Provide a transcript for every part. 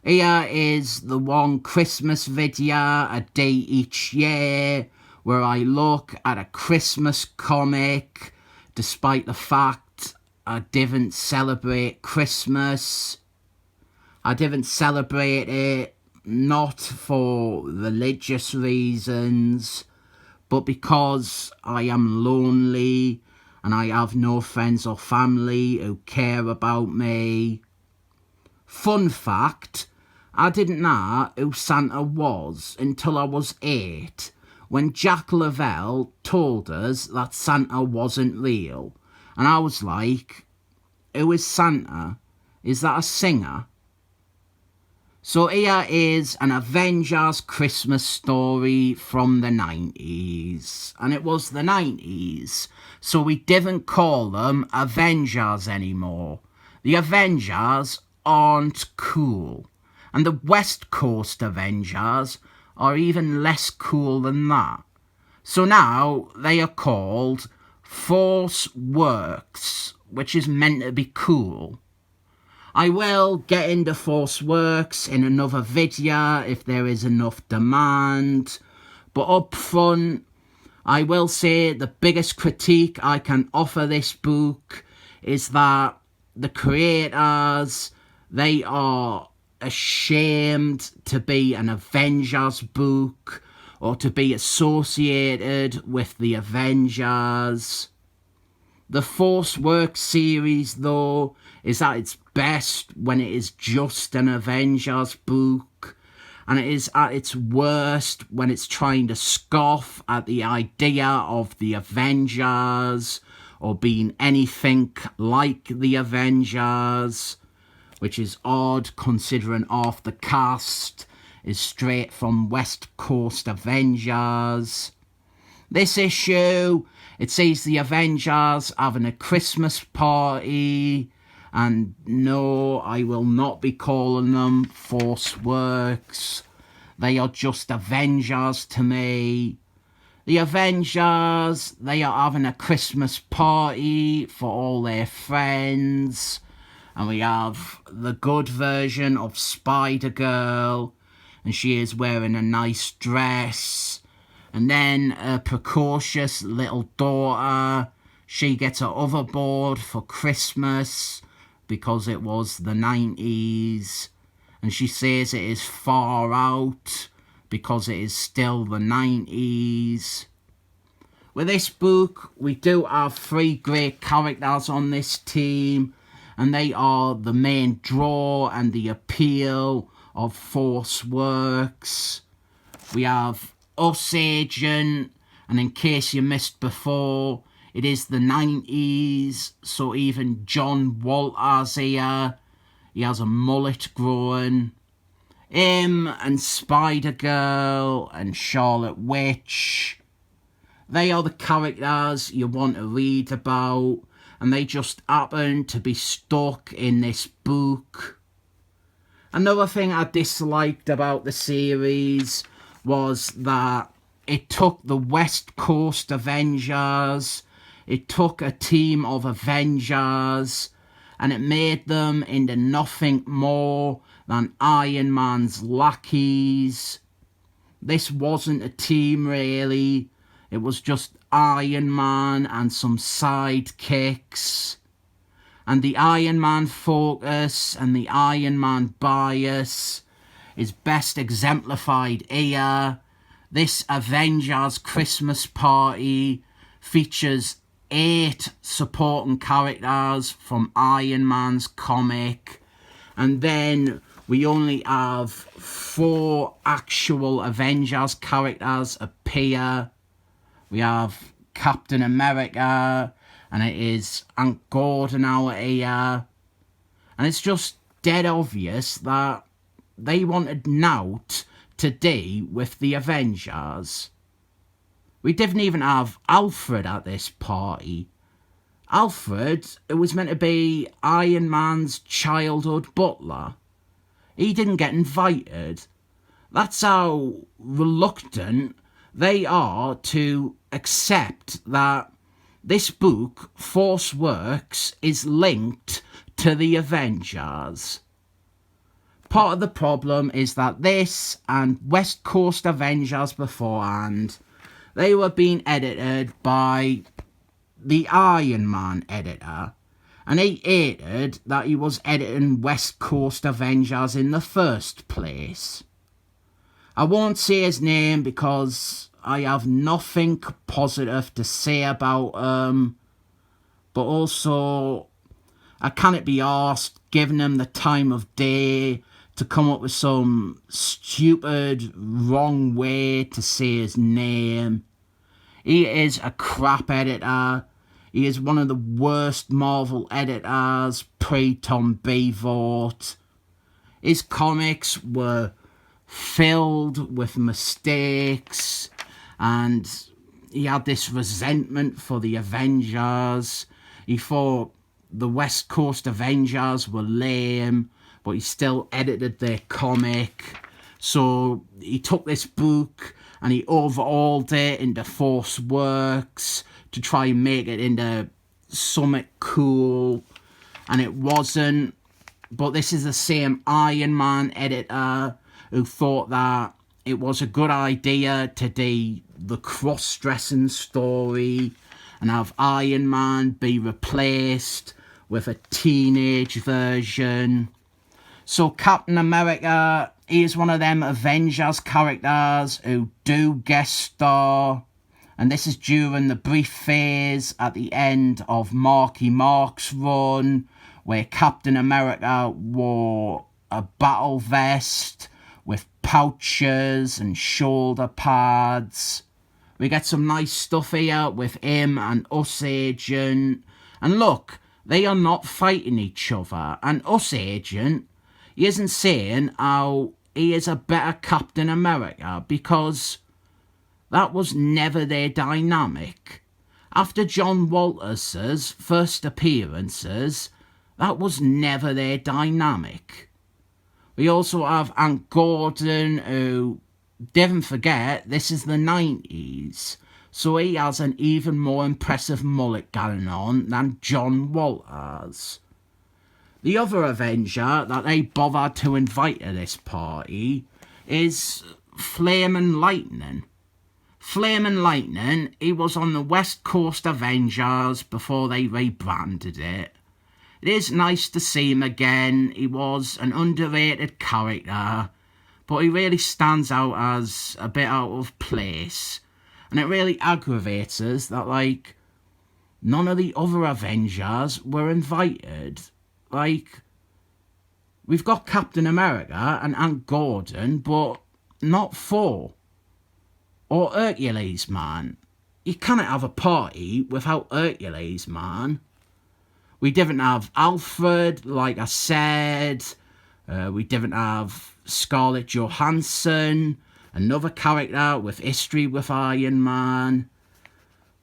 Here is the one Christmas video a day each year where I look at a Christmas comic despite the fact I didn't celebrate Christmas. I didn't celebrate it not for religious reasons, but because I am lonely and I have no friends or family who care about me. Fun fact, I didn't know who Santa was until I was 8, when Jack Lavelle told us that Santa wasn't real. And I was like, who is Santa? Is that a singer? So here is an Avengers Christmas story from the 90s. And it was the 90s, so we didn't call them Avengers anymore. The Avengers aren't cool. And the West Coast Avengers are even less cool than that. So now they are called Force Works, which is meant to be cool. I will get into Force Works in another video if there is enough demand, but up front, I will say the biggest critique I can offer this book is that the creators, they are ashamed to be an Avengers book or to be associated with the Avengers. The Force Works series, though, is at its best when it is just an Avengers book, and it is at its worst when it's trying to scoff at the idea of the Avengers or being anything like the Avengers, which is odd considering half the cast is straight from West Coast Avengers. This issue, it sees the Avengers having a Christmas party, and no, I will not be calling them Force Works. They are just Avengers to me. The Avengers, they are having a Christmas party for all their friends, and we have the good version of Spider-Girl, and she is wearing a nice dress. And then a precocious little daughter, she gets her overboard for Christmas because it was the 90s. And she says it is far out because it is still the 90s. With this book, we do have 3 great characters on this team, and they are the main draw and the appeal of Force Works. We have u.s.agent, and in case you missed before, it is the 90s, so even John Walter's here. He has a mullet growing. Him and Spider-Girl and Charlotte Witch, they are the characters you want to read about, and they just happen to be stuck in this book. Another thing I disliked about the series was that it took the West Coast Avengers, it took a team of Avengers, and it made them into nothing more than Iron Man's lackeys. This wasn't a team really, it was just Iron Man and some sidekicks. And the Iron Man focus and the Iron Man bias is best exemplified here. This Avengers Christmas party features 8 supporting characters from Iron Man's comic, and then we only have 4 actual Avengers characters appear. We have Captain America, and it is Aunt Gordon out here, and it's just dead obvious that they wanted Nout to do with the Avengers. We didn't even have Alfred at this party. Alfred, it was meant to be Iron Man's childhood butler. He didn't get invited. That's how reluctant they are to accept that this book, Force Works, is linked to the Avengers. part of the problem is that this and West Coast Avengers beforehand, they were being edited by the Iron Man editor, and he hated that he was editing West Coast Avengers in the first place. I won't say his name because I have nothing positive to say about him, but also I can't be arsed giving him the time of day to come up with some stupid, wrong way to say his name. He is a crap editor. He is one of the worst Marvel editors pre-Tom Beevort. His comics were filled with mistakes, and he had this resentment for the Avengers. He thought the West Coast Avengers were lame, but he still edited their comic. So he took this book and he overhauled it into Force Works to try and make it into something cool, and it wasn't. But this is the same Iron Man editor who thought that it was a good idea to do the cross-dressing story and have Iron Man be replaced with a teenage version. So Captain America, he is one of them Avengers characters who do guest star, and this is during the brief phase at the end of Marky Mark's run where Captain America wore a battle vest with pouches and shoulder pads. We get some nice stuff here with him and u.s.agent, and look, they are not fighting each other, and u.s.agent, he isn't saying how he is a better Captain America, because that was never their dynamic. After John Walters's first appearances, that was never their dynamic. We also have Ant Gordon, who, didn't forget, this is the 90s, so he has an even more impressive mullet going on than John Walters. The other Avenger that they bothered to invite to this party is Flamin' Lightning. Flamin' Lightning, he was on the West Coast Avengers before they rebranded it. It is nice to see him again. He was an underrated character, but he really stands out as a bit out of place. And it really aggravates us that, like, none of the other Avengers were invited. Like, we've got Captain America and Ant Gordon, but not Thor or Hercules, man. You cannot have a party without Hercules, man. We didn't have Alfred, like I said. We didn't have Scarlett Johansson, another character with history with Iron Man.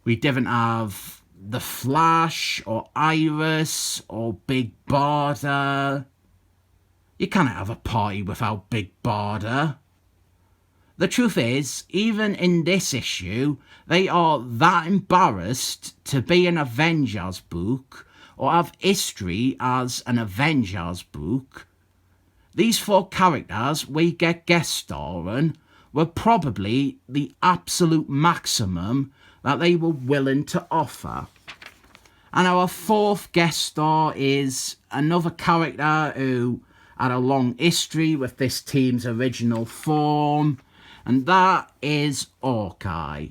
We didn't have The Flash or Iris or Big Barda. You can't have a party without Big Barda. The truth is, even in this issue, they are that embarrassed to be an Avengers book or have history as an Avengers book. These four characters we get guest starring were probably the absolute maximum that they were willing to offer. And our fourth guest star is another character who had a long history with this team's original form, and that is Hawkeye.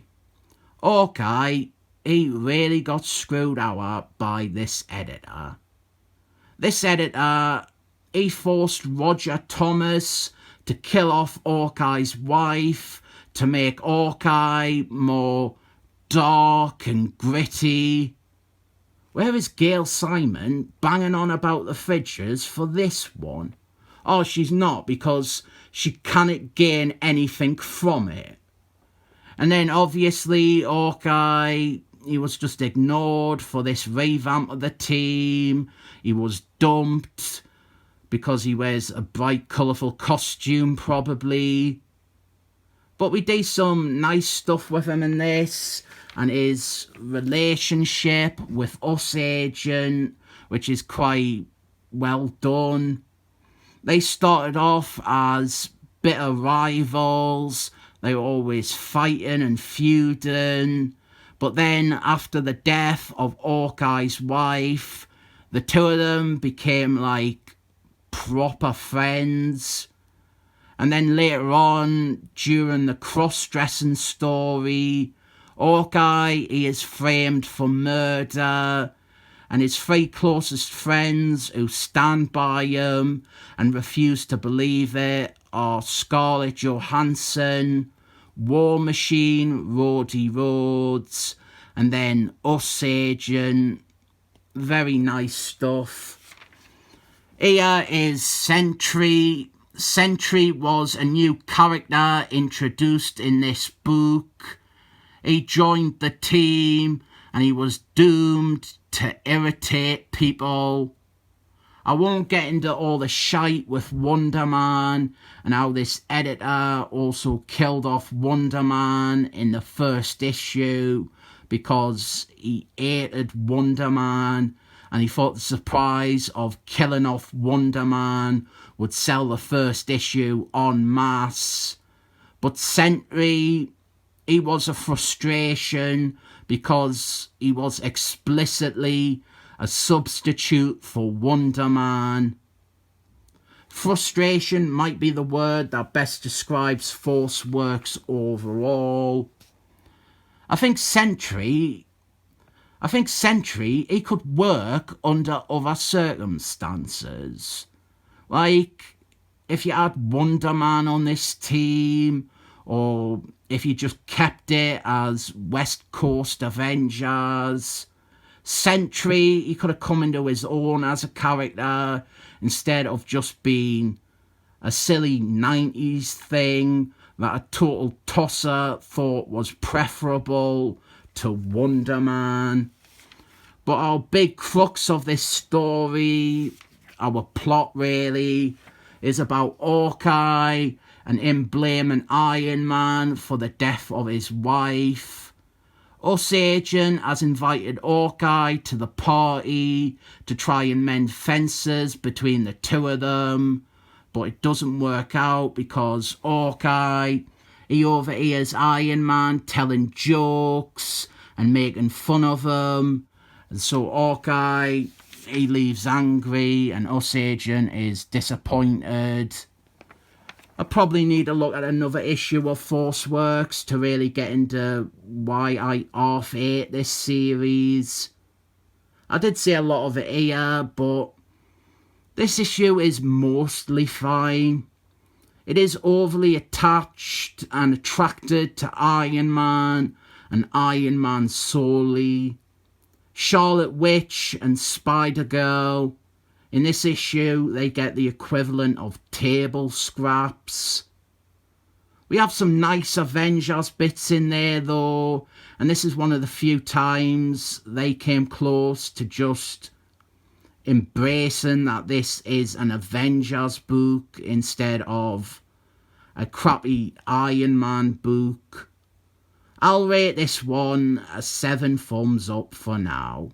Hawkeye, he really got screwed over by this editor. This editor, he forced Roger Thomas to kill off Hawkeye's wife to make Hawkeye more dark and gritty. Where is Gail Simon banging on about the fridges for this one? Oh, she's not, because she cannot gain anything from it. And then obviously Hawkeye, he was just ignored for this revamp of the team. He was dumped because he wears a bright, colourful costume, probably. But we do some nice stuff with him in this, and his relationship with u.s.agent, which is quite well done. They started off as bitter rivals. They were always fighting and feuding. But then, after the death of Hawkeye's wife, the two of them became like proper friends. And then later on, during the cross-dressing story, Hawkeye, he is framed for murder, and his three closest friends who stand by him and refuse to believe it are Scarlett Johansson, War Machine, Roddy Rhodes, and then u.s.agent. Very nice stuff. Here is Sentry. Sentry was a new character introduced in this book. He joined the team and he was doomed to irritate people. I won't get into all the shite with Wonder Man and how this editor also killed off Wonder Man in the first issue because he hated Wonder Man and he thought the surprise of killing off Wonder Man would sell the first issue en masse. But Sentry, he was a frustration because he was explicitly a substitute for Wonder Man. Frustration might be the word that best describes Force Works overall. I think Sentry, he could work under other circumstances. Like, if you had Wonder Man on this team, or if you just kept it as West Coast Avengers. Sentry, he could have come into his own as a character instead of just being a silly 90s thing that a total tosser thought was preferable to Wonder Man. But our big crux of this story, our plot really, is about Hawkeye and him blaming Iron Man for the death of his wife. u.s.agent has invited Hawkeye to the party to try and mend fences between the two of them, but it doesn't work out because Hawkeye, he overhears Iron Man telling jokes and making fun of him, and so Hawkeye, he leaves angry and u.s.agent is disappointed. I probably need to look at another issue of Force Works to really get into why I half hate this series. I did see a lot of it here, but this issue is mostly fine. It is overly attached and attracted to Iron Man and Iron Man solely. Charlotte Witch and Spider-Girl, in this issue, they get the equivalent of table scraps. We have some nice Avengers bits in there though, and this is one of the few times they came close to just embracing that this is an Avengers book instead of a crappy Iron Man book. I'll rate this one a 7 thumbs up for now.